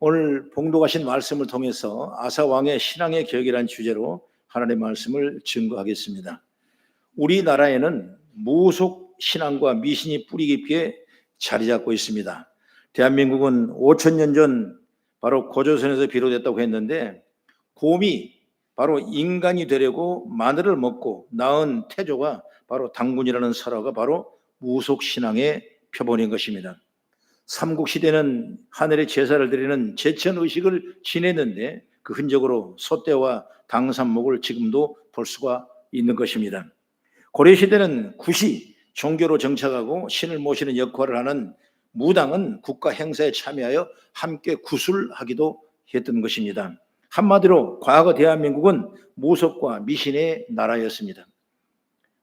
오늘 봉독하신 말씀을 통해서 아사왕의 신앙의 개혁이라는 주제로 하나님의 말씀을 증거하겠습니다. 우리나라에는 무속 신앙과 미신이 뿌리 깊게 자리 잡고 있습니다. 대한민국은 5,000년 전 바로 고조선에서 비롯됐다고 했는데, 곰이 바로 인간이 되려고 마늘을 먹고 낳은 태조가 바로 당군이라는 설화가 바로 무속 신앙의 표본인 것입니다. 삼국시대는 하늘에 제사를 드리는 제천의식을 지냈는데 그 흔적으로 소떼와 당산목을 지금도 볼 수가 있는 것입니다. 고려시대는 굿이 종교로 정착하고 신을 모시는 역할을 하는 무당은 국가 행사에 참여하여 함께 굿을 하기도 했던 것입니다. 한마디로 과거 대한민국은 무속과 미신의 나라였습니다.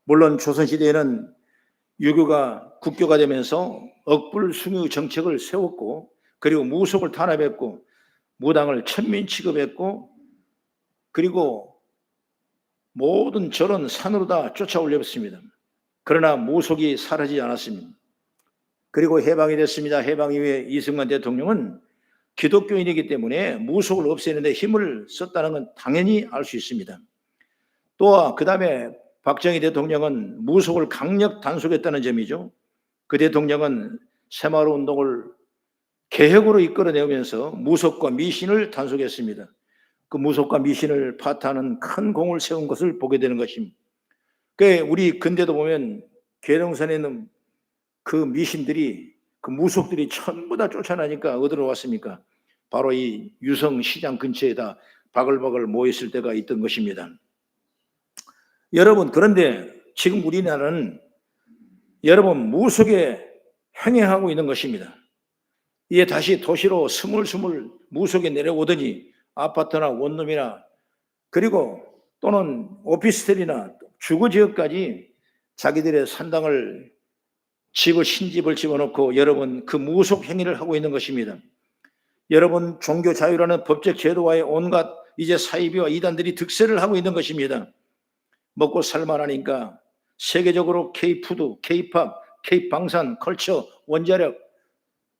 물론 조선시대에는 유교가 국교가 되면서 억불숭유 정책을 세웠고, 그리고 무속을 탄압했고, 무당을 천민 취급했고, 그리고 모든 절은 산으로 다 쫓아 올렸습니다. 그러나 무속이 사라지지 않았습니다. 그리고 해방이 됐습니다. 해방 이후에 이승만 대통령은 기독교인이기 때문에 무속을 없애는데 힘을 썼다는 건 당연히 알 수 있습니다. 또 그 다음에 박정희 대통령은 무속을 강력 단속했다는 점이죠. 그 대통령은 새마을 운동을 개혁으로 이끌어내면서 무속과 미신을 단속했습니다. 그 무속과 미신을 파탄하는 큰 공을 세운 것을 보게 되는 것입니다. 우리 근대도 보면 계룡산에 있는 그 미신들이, 그 무속들이 전부 다 쫓아나니까 어디로 왔습니까? 바로 이 유성시장 근처에다 바글바글 모였을 때가 있던 것입니다. 여러분, 그런데 지금 우리나라는 여러분 무속에 행해하고 있는 것입니다. 이게 다시 도시로 스물스물 무속에 내려오더니 아파트나 원룸이나 그리고 또는 오피스텔이나 주거지역까지 자기들의 산당을 집을 신집을 집어넣고 여러분 그 무속 행위를 하고 있는 것입니다. 여러분 종교 자유라는 법적 제도와의 온갖 이제 사이비와 이단들이 득세를 하고 있는 것입니다. 먹고 살만하니까 세계적으로 K-푸드, K-팝, K-방산, 컬처, 원자력,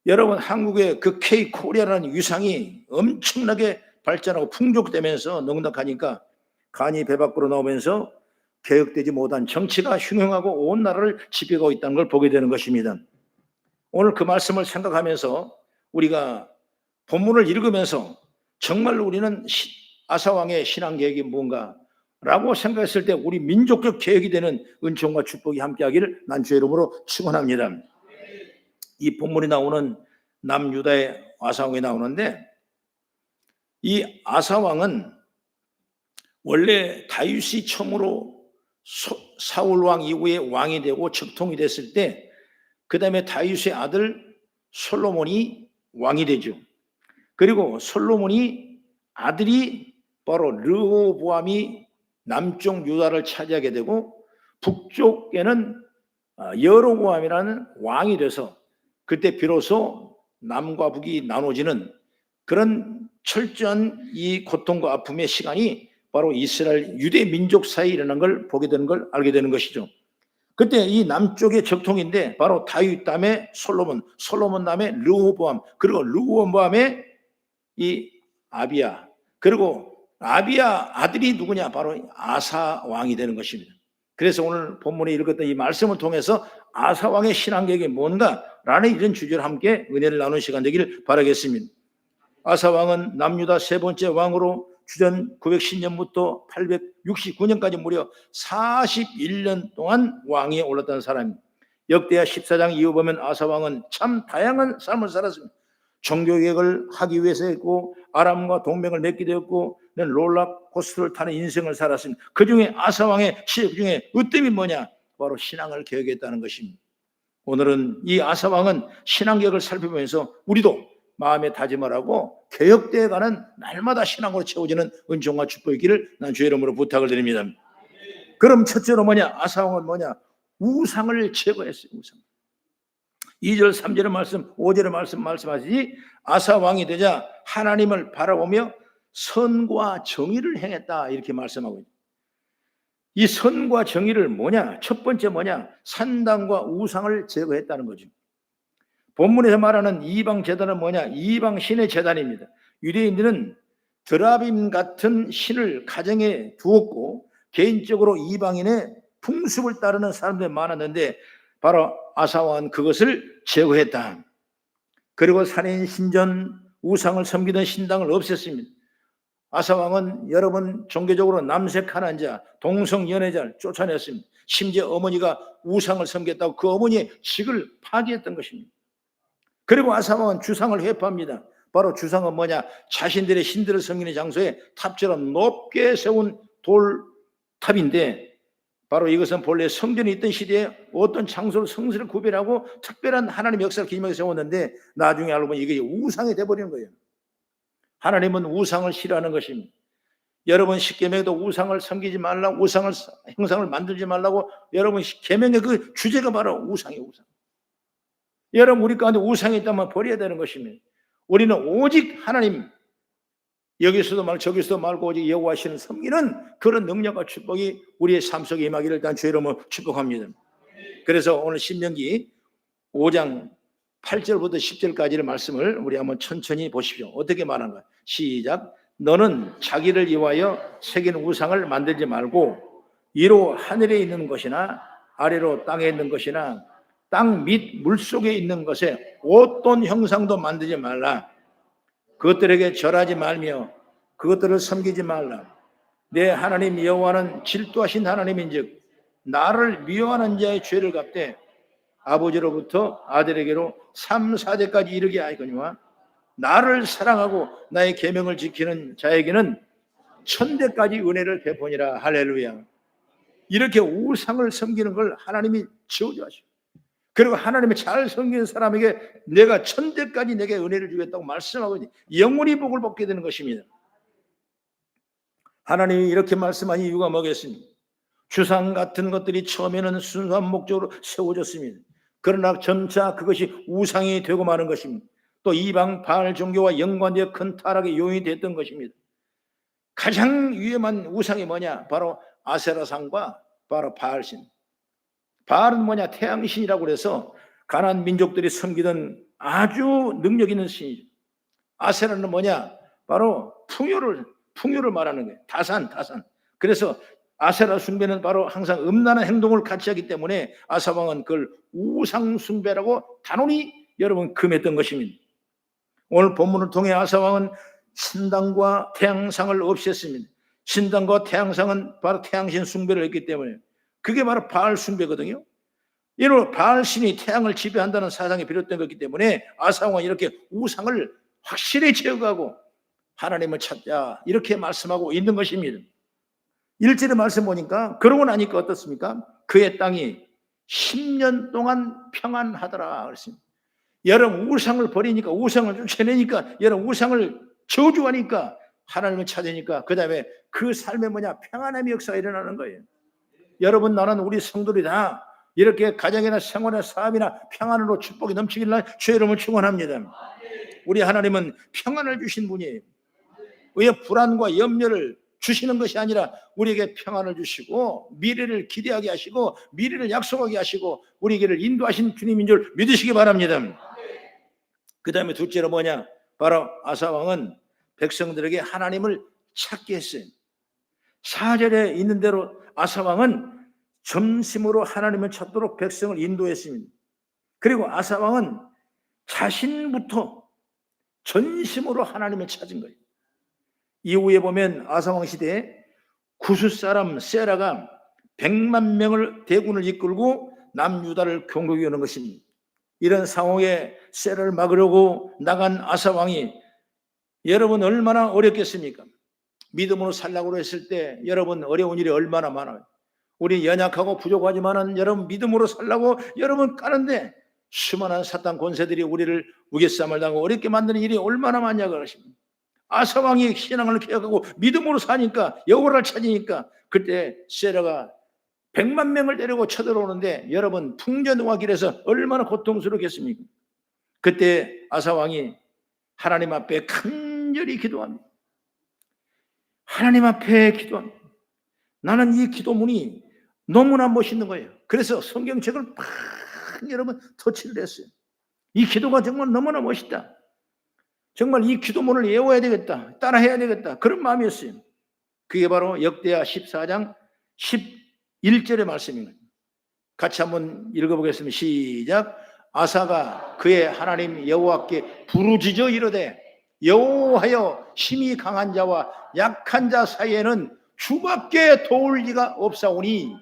여러분 한국의 그 K-코리아라는 위상이 엄청나게 발전하고 풍족되면서 넉넉하니까 간이 배 밖으로 나오면서 개혁되지 못한 정치가 흉흉하고 온 나라를 지배하고 있다는 걸 보게 되는 것입니다. 오늘 그 말씀을 생각하면서 우리가 본문을 읽으면서 정말로 우리는 아사왕의 신앙개혁이 뭔가 라고 생각했을 때 우리 민족적 개혁이 되는 은총과 축복이 함께하기를 난 주의 이름으로 축원합니다. 이 본문이 나오는 남유다의 아사왕이 나오는데, 이 아사왕은 원래 다윗이 처음으로 사울 왕 이후에 왕이 되고 적통이 됐을 때 그 다음에 다윗의 아들 솔로몬이 왕이 되죠. 그리고 솔로몬이 아들이 바로 르호보암이 남쪽 유다를 차지하게 되고 북쪽에는 여로보암이라는 왕이 돼서 그때 비로소 남과 북이 나눠지는 그런 철저한 이 고통과 아픔의 시간이 바로 이스라엘 유대 민족 사이에 일어난 걸 보게 되는 걸 알게 되는 것이죠. 그때 이 남쪽의 적통인데 바로 다윗 다음에 솔로몬 다음에 르호보암, 그리고 르호보암의 이 아비야, 그리고 아비야 아들이 누구냐? 바로 아사 왕이 되는 것입니다. 그래서 오늘 본문에 읽었던 이 말씀을 통해서 아사 왕의 신앙개혁이 뭔가라는 이런 주제로 함께 은혜를 나누는 시간 되기를 바라겠습니다. 아사 왕은 남유다 세 번째 왕으로 주전 910년부터 869년까지 무려 41년 동안 왕위에 올랐다는 사람입니다. 역대하 14장 이후 보면 아사 왕은 참 다양한 삶을 살았습니다. 종교개혁을 하기 위해서 했고, 아람과 동맹을 맺게 되었고, 롤러코스터를 타는 인생을 살았습니다. 그 중에 아사왕의 시력 중에 으뜸이 뭐냐? 바로 신앙을 개혁했다는 것입니다. 오늘은 이 아사왕은 신앙개혁을 살펴보면서 우리도 마음에 다짐을 하고 개혁되어가는 날마다 신앙으로 채워지는 은총과 축복이 있기를 난 주의 이름으로 부탁을 드립니다. 그럼 첫째로 뭐냐? 아사왕은 뭐냐? 우상을 제거했어요. 우상. 2절 3절의 말씀, 5절의 말씀하시지 아사 왕이 되자 하나님을 바라보며 선과 정의를 행했다 이렇게 말씀하고 있어요. 이 선과 정의를 뭐냐? 첫 번째 뭐냐? 산당과 우상을 제거했다는 거죠. 본문에서 말하는 이방 제단은 뭐냐? 이방 신의 제단입니다. 유대인들은 드라빔 같은 신을 가정에 두었고 개인적으로 이방인의 풍습을 따르는 사람들이 많았는데 바로 아사왕은 그것을 제거했다. 그리고 살인, 신전, 우상을 섬기던 신당을 없앴습니다. 아사왕은 여러분 종교적으로 남색하는 자, 동성연애자를 쫓아냈습니다. 심지어 어머니가 우상을 섬겼다고 그 어머니의 직을 파기했던 것입니다. 그리고 아사왕은 주상을 회파합니다. 바로 주상은 뭐냐? 자신들의 신들을 섬기는 장소에 탑처럼 높게 세운 돌탑인데 바로 이것은 본래 성전이 있던 시대에 어떤 장소를 성스를 구별하고 특별한 하나님의 역사를 기념하게 세웠는데 나중에 알고 보니 이게 우상이 돼버리는 거예요. 하나님은 우상을 싫어하는 것입니다. 여러분 십계명에도 우상을 섬기지 말라, 우상을 형상을 만들지 말라고 여러분 계명의 그 주제가 바로 우상이에요. 우상. 여러분 우리 가운데 우상이 있다면 버려야 되는 것입니다. 우리는 오직 하나님, 여기서도 말고 저기서도 말고 오직 여호와시는 섬기는 그런 능력과 축복이 우리의 삶 속에 임하기를 일단 주의 이름으로 축복합니다. 그래서 오늘 신명기 5장 8절부터 10절까지의 말씀을 우리 한번 천천히 보십시오. 어떻게 말하는가? 시작. 너는 자기를 위하여 새긴 우상을 만들지 말고 위로 하늘에 있는 것이나 아래로 땅에 있는 것이나 땅 밑 물속에 있는 것에 어떤 형상도 만들지 말라. 그것들에게 절하지 말며 그것들을 섬기지 말라. 내 하나님 여호와는 질투하신 하나님인즉 나를 미워하는 자의 죄를 갚되 아버지로부터 아들에게로 3, 4대까지 이르게 하거니와 나를 사랑하고 나의 계명을 지키는 자에게는 1000대까지 은혜를 베푸니라. 할렐루야. 이렇게 우상을 섬기는 걸 하나님이 저주하시고 그리고 하나님의 잘 섬기는 사람에게 내가 1000대까지 내게 은혜를 주겠다고 말씀하고 영원히 복을 받게 되는 것입니다. 하나님이 이렇게 말씀한 이유가 뭐겠습니까? 주상 같은 것들이 처음에는 순수한 목적으로 세워졌습니다. 그러나 점차 그것이 우상이 되고 마는 것입니다. 또 이방 바알 종교와 연관되어 큰 타락의 요인이 됐던 것입니다. 가장 위험한 우상이 뭐냐? 바로 아세라상과 바로 바알신. 바알은 뭐냐? 태양신이라고 그래서 가나안 민족들이 섬기던 아주 능력 있는 신이죠. 아세라는 뭐냐? 바로 풍요를 말하는 거예요. 다산. 그래서 아세라 숭배는 바로 항상 음란한 행동을 같이 하기 때문에 아사왕은 그걸 우상 숭배라고 단호히 여러분 금했던 것입니다. 오늘 본문을 통해 아사왕은 신당과 태양상을 없앴습니다. 신당과 태양상은 바로 태양신 숭배를 했기 때문에 그게 바로 바알 숭배거든요. 이로 바알신이 태양을 지배한다는 사상이 비롯된 것이기 때문에 아사왕은 이렇게 우상을 확실히 제거하고 하나님을 찾자 이렇게 말씀하고 있는 것입니다. 1절의 말씀 보니까 그러고 나니까 어떻습니까? 그의 땅이 10년 동안 평안하더라 그랬습니다. 여러분 우상을 버리니까 우상을 쫓아내니까 여러분 우상을 저주하니까 하나님을 찾으니까 그 다음에 그 삶에 뭐냐? 평안함의 역사가 일어나는 거예요. 여러분 나는 우리 성도들이 다 이렇게 가정이나 생활이나 사업이나 평안으로 축복이 넘치길래 주의 이름을 축원합니다. 우리 하나님은 평안을 주신 분이에요. 왜 불안과 염려를 주시는 것이 아니라 우리에게 평안을 주시고 미래를 기대하게 하시고 미래를 약속하게 하시고 우리에게를 인도하신 주님인 줄 믿으시기 바랍니다. 그 다음에 둘째로 뭐냐? 바로 아사왕은 백성들에게 하나님을 찾게 했어요. 4절에 있는 대로 아사왕은 점심으로 하나님을 찾도록 백성을 인도했습니다. 그리고 아사왕은 자신부터 전심으로 하나님을 찾은 거예요. 이후에 보면 아사왕 시대에 구스 사람 세라가 100만 명을 대군을 이끌고 남유다를 공격해 오는 것입니다. 이런 상황에 세라를 막으려고 나간 아사왕이 여러분 얼마나 어렵겠습니까? 믿음으로 살라고 했을 때 여러분 어려운 일이 얼마나 많아요. 우리 연약하고 부족하지만은 여러분 믿음으로 살라고 여러분 까는데 수많은 사탄 권세들이 우리를 우겨쌈을 당하고 어렵게 만드는 일이 얼마나 많냐고 그러십니다. 아사왕이 신앙을 기억하고 믿음으로 사니까 여호와를 찾으니까 그때 세라가 100만 명을 데리고 쳐들어오는데 여러분 풍년화 길에서 얼마나 고통스럽겠습니까? 그때 아사왕이 하나님 앞에 간절히 기도합니다. 하나님 앞에 기도합니다. 나는 이 기도문이 너무나 멋있는 거예요. 그래서 성경책을 막 여러분 터치를 했어요. 이 기도가 정말 너무나 멋있다. 정말 이 기도문을 외워야 되겠다. 따라해야 되겠다. 그런 마음이었어요. 그게 바로 역대하 14장 11절의 말씀입니다. 같이 한번 읽어보겠습니다. 시작. 아사가 그의 하나님 여호와께 부르짖어 이르되 여호와여, 힘이 강한 자와 약한 자 사이에는 주밖에 도울 리가 없사오니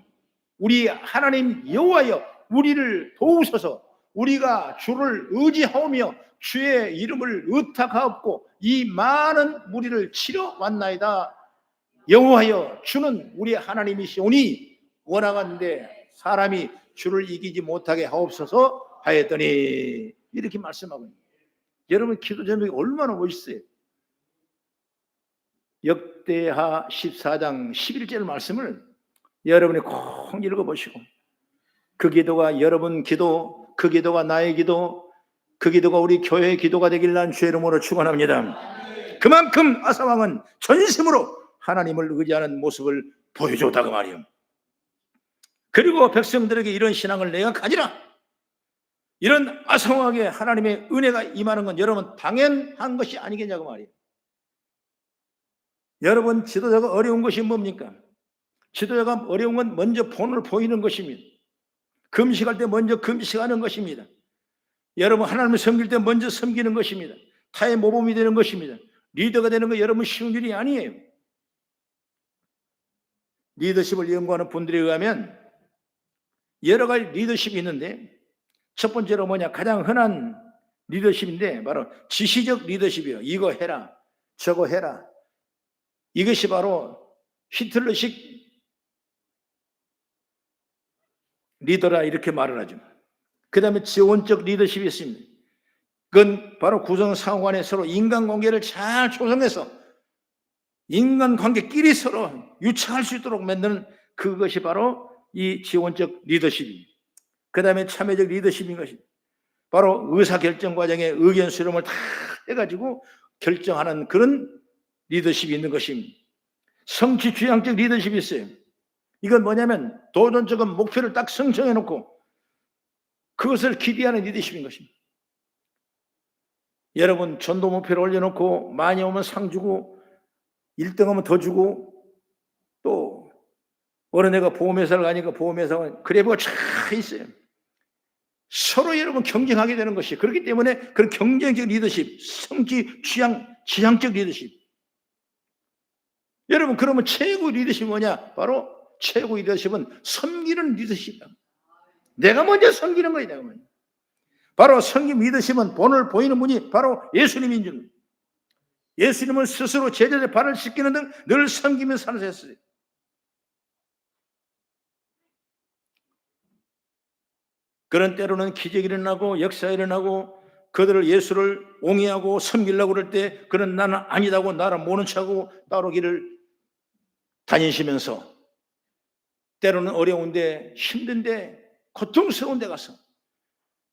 우리 하나님 여호와여, 우리를 도우소서. 우리가 주를 의지하오며 주의 이름을 의탁하옵고 이 많은 무리를 치러 왔나이다. 여호와여, 주는 우리 하나님이시오니 원하건대 사람이 주를 이기지 못하게 하옵소서 하였더니, 이렇게 말씀하고 있습니다. 여러분, 기도 제목이 얼마나 멋있어요. 역대하 14장 11절 말씀을 여러분이 꼭 읽어보시고, 그 기도가 여러분 기도, 그 기도가 나의 기도, 그 기도가 우리 교회의 기도가 되길 난 주의 이름으로 축원합니다. 그만큼 아사 왕은 전심으로 하나님을 의지하는 모습을 보여줬다고 말이에요. 그리고 백성들에게 이런 신앙을 내가 가지라, 이런 아사 왕에게 하나님의 은혜가 임하는 건 여러분 당연한 것이 아니겠냐고 말이에요. 여러분, 지도자가 어려운 것이 뭡니까? 지도자가 어려운 건 먼저 본을 보이는 것입니다. 금식할 때 먼저 금식하는 것입니다. 여러분, 하나님을 섬길 때 먼저 섬기는 것입니다. 타의 모범이 되는 것입니다. 리더가 되는 거 여러분 쉬운 일이 아니에요. 리더십을 연구하는 분들에 의하면 여러 가지 리더십이 있는데, 첫 번째로 뭐냐, 가장 흔한 리더십인데 바로 지시적 리더십이에요. 이거 해라, 저거 해라. 이것이 바로 히틀러식 리더라, 이렇게 말을 하죠. 그 다음에 지원적 리더십이 있습니다. 그건 바로 구성상호간에 서로 인간관계를 잘 조성해서 인간관계끼리 서로 유착할 수 있도록 만드는, 그것이 바로 이 지원적 리더십입니다. 그 다음에 참여적 리더십인 것이 바로 의사결정 과정에 의견 수렴을 다 해가지고 결정하는 그런 리더십이 있는 것입니다. 성취주향적 리더십이 있어요. 이건 뭐냐면 도전적인 목표를 딱 설정해 놓고 그것을 기대하는 리더십인 것입니다. 여러분, 전도 목표를 올려놓고 많이 오면 상 주고 1등하면 더 주고, 또 어느 내가 보험회사를 가니까 보험회사는 그래프가 쫙 있어요. 서로 여러분 경쟁하게 되는 것이, 그렇기 때문에 그런 경쟁적 리더십, 성취 지향적 리더십. 여러분, 그러면 최고 리더십이 뭐냐? 바로 최고 리더십은 섬기는 리더십이다. 내가 먼저 섬기는 거예요. 내가 먼저. 바로 섬김 리더십은 본을 보이는 분이 바로 예수님인 줄. 예수님은 스스로 제자들의 발을 씻기는 등 늘 섬기며 사셨어요. 그런 때로는 기적이 일어나고 역사가 일어나고 그들을 예수를 옹이하고 섬기려고 그럴 때 그는 나는 아니다고 나를 모른 척하고 따로 길을 다니시면서 때로는 어려운데 힘든데 고통스러운 데 가서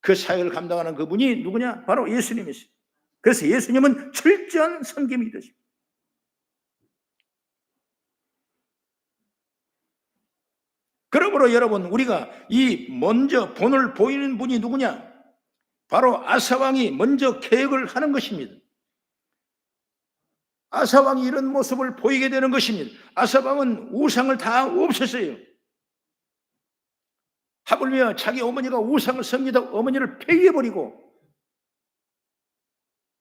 그 사역을 감당하는 그분이 누구냐? 바로 예수님이세요. 그래서 예수님은 철저한 섬김이 되십니다. 그러므로 여러분, 우리가 이 먼저 본을 보이는 분이 누구냐? 바로 아사왕이 먼저 계획을 하는 것입니다. 아사왕이 이런 모습을 보이게 되는 것입니다. 아사왕은 우상을 다 없앴어요. 하물며 자기 어머니가 우상을 섬기다 어머니를 폐위해버리고,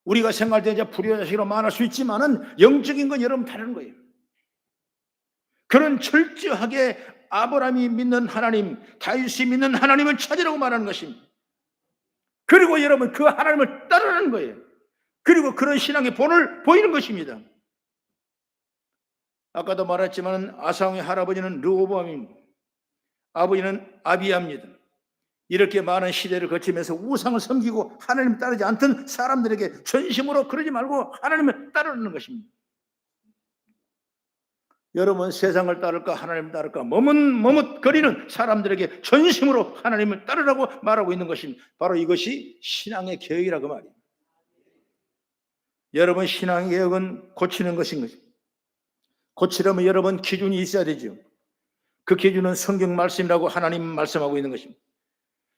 우리가 생각할 때 이제 불효자식으로 말할 수 있지만은 영적인 건 여러분 다른 거예요. 그런 철저하게 아브라함이 믿는 하나님, 다윗이 믿는 하나님을 찾으라고 말하는 것입니다. 그리고 여러분 그 하나님을 따르는 거예요. 그리고 그런 신앙의 본을 보이는 것입니다. 아까도 말했지만 아사왕의 할아버지는 르호보암입니다. 아버지는 아비야입니다. 이렇게 많은 시대를 거치면서 우상을 섬기고 하나님을 따르지 않던 사람들에게 전심으로 그러지 말고 하나님을 따르는 것입니다. 여러분, 세상을 따를까 하나님을 따를까 머뭇거리는 사람들에게 전심으로 하나님을 따르라고 말하고 있는 것입니다. 바로 이것이 신앙의 개혁이라고 말이에요. 여러분, 신앙의 개혁은 고치는 것인 것입니다. 고치려면 여러분 기준이 있어야 되죠. 그 기준은 성경 말씀이라고 하나님 말씀하고 있는 것입니다.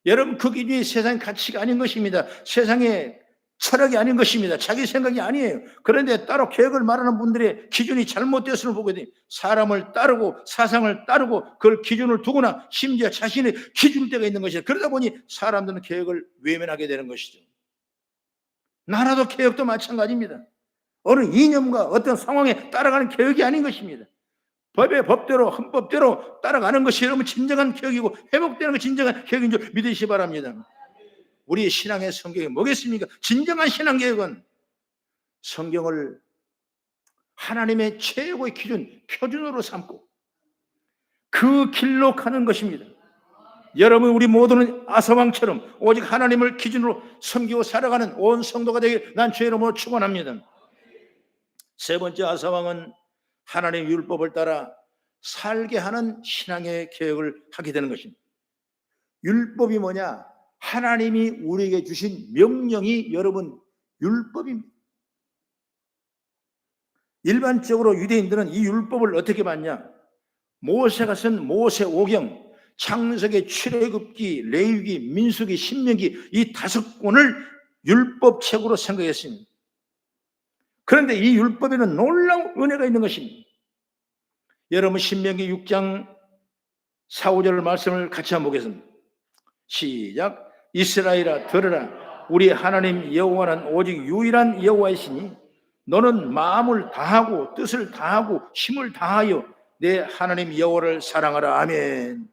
여러분, 그 기준이 세상 가치가 아닌 것입니다. 세상의 철학이 아닌 것입니다. 자기 생각이 아니에요. 그런데 따로 계획을 말하는 분들의 기준이 잘못되었음을 보게 돼요. 사람을 따르고 사상을 따르고 그걸 기준을 두거나 심지어 자신의 기준대가 있는 것이죠. 그러다 보니 사람들은 계획을 외면하게 되는 것이죠. 나라도 개혁도 마찬가지입니다. 어느 이념과 어떤 상황에 따라가는 개혁이 아닌 것입니다. 법의 법대로 헌법대로 따라가는 것이 여러분 진정한 개혁이고 회복되는 것이 진정한 개혁인 줄 믿으시기 바랍니다. 우리의 신앙의 성경이 뭐겠습니까? 진정한 신앙 개혁은 성경을 하나님의 최고의 기준, 표준으로 삼고 그 길로 가는 것입니다. 여러분, 우리 모두는 아사왕처럼 오직 하나님을 기준으로 섬기고 살아가는 온 성도가 되길 난 주의 이름으로 축원합니다. 세 번째, 아사왕은 하나님의 율법을 따라 살게 하는 신앙의 개혁을 하게 되는 것입니다. 율법이 뭐냐? 하나님이 우리에게 주신 명령이 여러분 율법입니다. 일반적으로 유대인들은 이 율법을 어떻게 봤냐? 모세가 쓴 모세오경, 창세기, 출애굽기, 레위기, 민수기, 신명기 이 5권을 율법책으로 생각했습니다. 그런데 이 율법에는 놀라운 은혜가 있는 것입니다. 여러분, 신명기 6장 4, 5절 말씀을 같이 한번 보겠습니다. 시작. 이스라엘아 들으라. 우리 하나님 여호와는 오직 유일한 여호와이시니 너는 마음을 다하고 뜻을 다하고 힘을 다하여 내 하나님 여호와를 사랑하라. 아멘.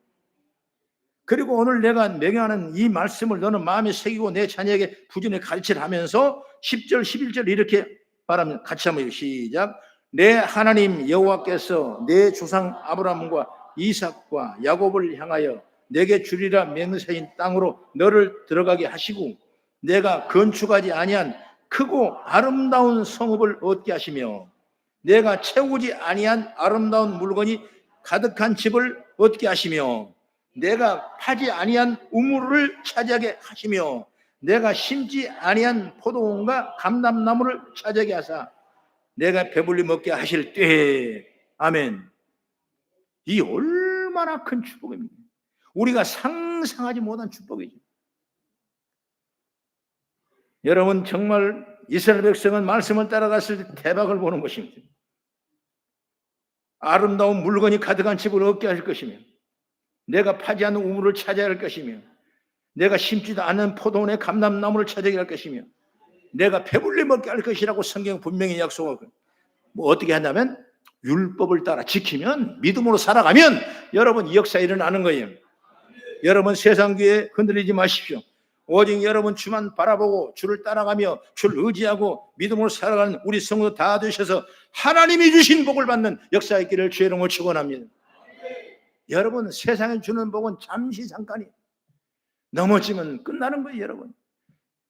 그리고 오늘 내가 명령하는 이 말씀을 너는 마음에 새기고 내 자녀에게 부지런히 가르치라 하면서 10절 11절 이렇게 말하면 같이 한번 시작. 내 하나님 여호와께서 내 조상 아브라함과 이삭과 야곱을 향하여 내게 주리라 맹세인 땅으로 너를 들어가게 하시고 내가 건축하지 아니한 크고 아름다운 성읍을 얻게 하시며 내가 채우지 아니한 아름다운 물건이 가득한 집을 얻게 하시며 내가 파지 아니한 우물을 차지하게 하시며 내가 심지 아니한 포도원과 감람나무를 차지하게 하사 내가 배불리 먹게 하실 때에 아멘. 이 얼마나 큰 축복입니다. 우리가 상상하지 못한 축복이죠. 여러분, 정말 이스라엘 백성은 말씀을 따라갔을 때 대박을 보는 것입니다. 아름다운 물건이 가득한 집을 얻게 할 것이며 내가 파지 않는 우물을 찾아야 할 것이며 내가 심지도 않은 포도원의 감람나무를 찾아야 할 것이며 내가 배불리 먹게 할 것이라고 성경 분명히 약속하고 뭐 어떻게 한다면 율법을 따라 지키면 믿음으로 살아가면 여러분 이 역사 일어나는 거예요. 여러분 세상 귀에 흔들리지 마십시오. 오직 여러분 주만 바라보고 주를 따라가며 주를 의지하고 믿음으로 살아가는 우리 성도 다 되셔서 하나님이 주신 복을 받는 역사 있기를 주의 이름으로 축원합니다. 여러분 세상에 주는 복은 잠시 잠깐이에요. 넘어지면 끝나는 거예요. 여러분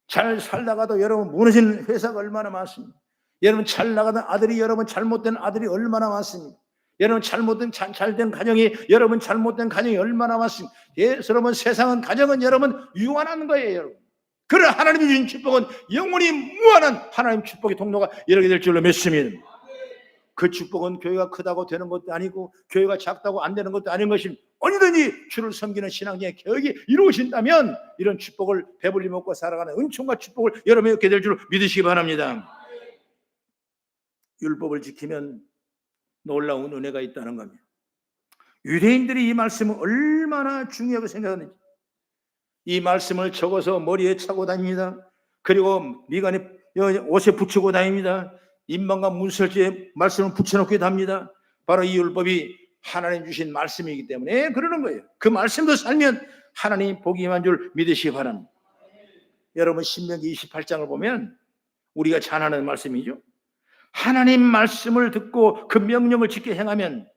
잘 살다가도 여러분 무너진 회사가 얼마나 많습니다. 여러분 잘 나가던 아들이 여러분 잘못된 아들이 얼마나 많습니다. 여러분 잘못된 잘된 가정이 여러분 잘못된 가정이 얼마나 많습니다. 예, 여러분 세상은 가정은 여러분 유한한 거예요. 여러분 그러나 하나님이 주신 축복은 영원히 무한한 하나님 축복의 통로가 이렇게 될 줄로 믿습니다. 그 축복은 교회가 크다고 되는 것도 아니고 교회가 작다고 안 되는 것도 아닌 것입니다. 언제든지 주를 섬기는 신앙의 계획이 이루어진다면 이런 축복을 배불리 먹고 살아가는 은총과 축복을 여러분이 얻게 될 줄 믿으시기 바랍니다. 율법을 지키면 놀라운 은혜가 있다는 겁니다. 유대인들이 이 말씀을 얼마나 중요하게 생각하는지 이 말씀을 적어서 머리에 차고 다닙니다. 그리고 미간에 옷에 붙이고 다닙니다. 인방과 문설주에 말씀을 붙여놓고 답니다. 바로 이 율법이 하나님 주신 말씀이기 때문에 그러는 거예요. 그 말씀도 살면 하나님 복이 임한 줄 믿으시기 바랍니다. 여러분 신명기 28장을 보면 우리가 잘 아는 말씀이죠. 하나님 말씀을 듣고 그 명령을 지켜 행하면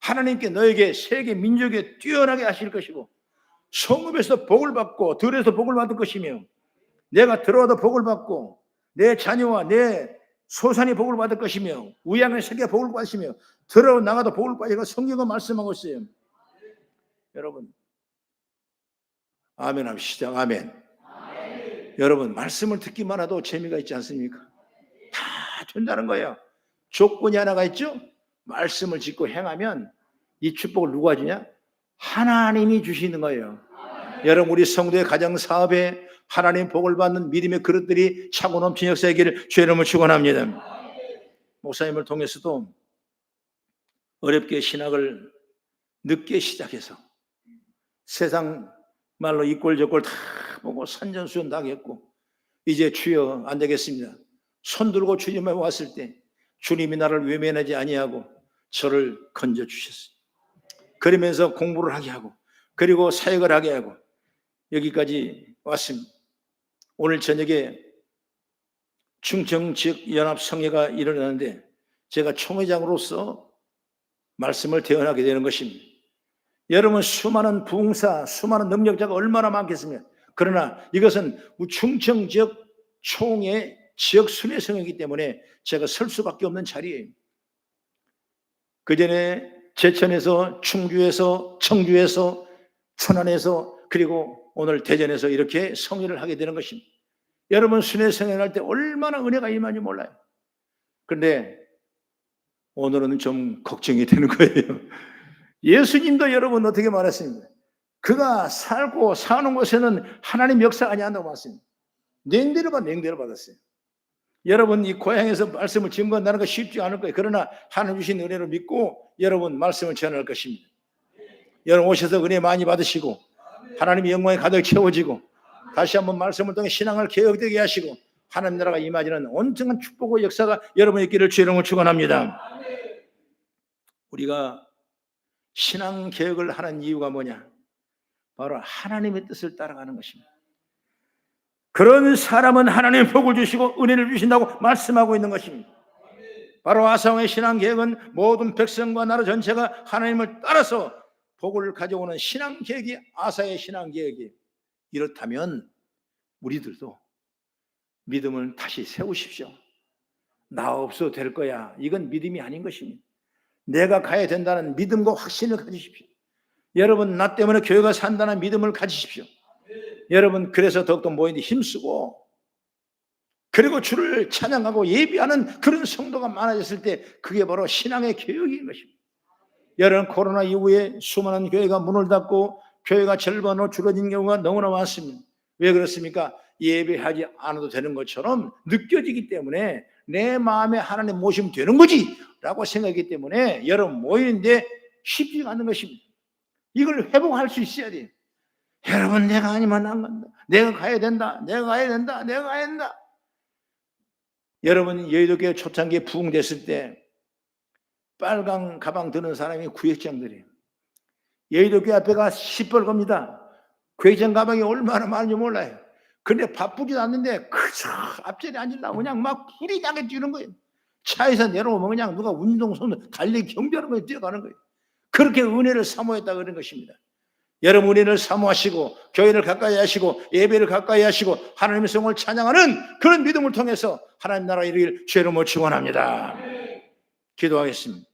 하나님께 너에게 세계 민족에 뛰어나게 하실 것이고 성읍에서 복을 받고 들에서 복을 받을 것이며 내가 들어와도 복을 받고 내 자녀와 내 소산이 복을 받을 것이며 우양의 세계가 복을 받으시며 들어 나가도 복을 받으시고 성경은 말씀하고 있어요. 여러분 아멘 합시다. 아멘. 여러분 말씀을 듣기만 해도 재미가 있지 않습니까? 다 된다는 거예요. 조건이 하나가 있죠. 말씀을 짓고 행하면 이 축복을 누가 주냐? 하나님이 주시는 거예요. 여러분, 우리 성도의 가정 사업에 하나님 복을 받는 믿음의 그릇들이 차고 넘치는 역사의 길을 주의 이름으로 축원합니다. 목사님을 통해서도 어렵게 신학을 늦게 시작해서 세상 말로 이꼴저꼴 다 보고 산전수전 당했고, 이제 주여 안 되겠습니다. 손 들고 주님에 왔을 때 주님이 나를 외면하지 아니하고 저를 건져 주셨어요. 그러면서 공부를 하게 하고, 그리고 사역을 하게 하고 여기까지 왔습니다. 오늘 저녁에 충청 지역 연합 성회가 일어나는데 제가 총회장으로서 말씀을 대언하게 되는 것입니다. 여러분, 수많은 부흥사, 수많은 능력자가 얼마나 많겠습니까? 그러나 이것은 충청 지역 총회 지역 순회성이기 때문에 제가 설 수밖에 없는 자리예요. 그 전에 제천에서, 충주에서, 청주에서, 천안에서, 그리고 오늘 대전에서 이렇게 성회를 하게 되는 것입니다. 여러분, 순회성회 할 때 얼마나 은혜가 임하는지 몰라요. 그런데 오늘은 좀 걱정이 되는 거예요. 예수님도 여러분 어떻게 말했습니까? 그가 살고 사는 곳에는 하나님 역사가 아니한다고 말했습니다. 냉대를 받았어요. 여러분, 이 고향에서 말씀을 증거한다는 거 쉽지 않을 거예요. 그러나 하나님 주신 은혜를 믿고 여러분 말씀을 전할 것입니다. 여러분 오셔서 은혜 많이 받으시고 하나님의 영광에 가득 채워지고 다시 한번 말씀을 통해 신앙을 개혁되게 하시고 하나님 나라가 임하지는 온전한 축복의 역사가 여러분의 길을 주의 이름으로 축원합니다. 우리가 신앙 개혁을 하는 이유가 뭐냐? 바로 하나님의 뜻을 따라가는 것입니다. 그런 사람은 하나님의 복을 주시고 은혜를 주신다고 말씀하고 있는 것입니다. 바로 아사왕의 신앙 개혁은 모든 백성과 나라 전체가 하나님을 따라서 복을 가져오는 신앙 개혁이 아사의 신앙 개혁이에요. 이렇다면 우리들도 믿음을 다시 세우십시오. 나 없어도 될 거야. 이건 믿음이 아닌 것입니다. 내가 가야 된다는 믿음과 확신을 가지십시오. 여러분, 나 때문에 교회가 산다는 믿음을 가지십시오. 여러분, 그래서 더욱더 모이는데 힘쓰고 그리고 주를 찬양하고 예비하는 그런 성도가 많아졌을 때 그게 바로 신앙의 개혁인 것입니다. 여러분, 코로나 이후에 수많은 교회가 문을 닫고 교회가 절반으로 줄어진 경우가 너무나 많습니다. 왜 그렇습니까? 예배하지 않아도 되는 것처럼 느껴지기 때문에 내 마음에 하나님 모시면 되는 거지 라고 생각하기 때문에 여러분 모이는데 쉽지가 않은 것입니다. 이걸 회복할 수 있어야 돼요. 여러분, 내가 아니면 안 간다. 내가 가야 된다. 내가 가야 된다. 내가 가야 된다. 여러분, 여의도교회 초창기에 부흥됐을 때 빨강 가방 드는 사람이 구역장들이에요. 여의도교회 앞에가 시뻘겁니다. 구역장 가방이 얼마나 많은지 몰라요. 근데 바쁘지도 않는데 그저 앞자리에 앉으려고 그냥 막 불이 나게 뛰는 거예요. 차에서 내려오면 그냥 누가 운동선수 달리기 경비하는 거예요. 뛰어가는 거예요. 그렇게 은혜를 사모했다 그런 것입니다. 여러분, 은혜를 사모하시고 교회를 가까이 하시고 예배를 가까이 하시고 하나님의 성을 찬양하는 그런 믿음을 통해서 하나님 나라 이루길 주의 이름으로 축원합니다. 기도하겠습니다.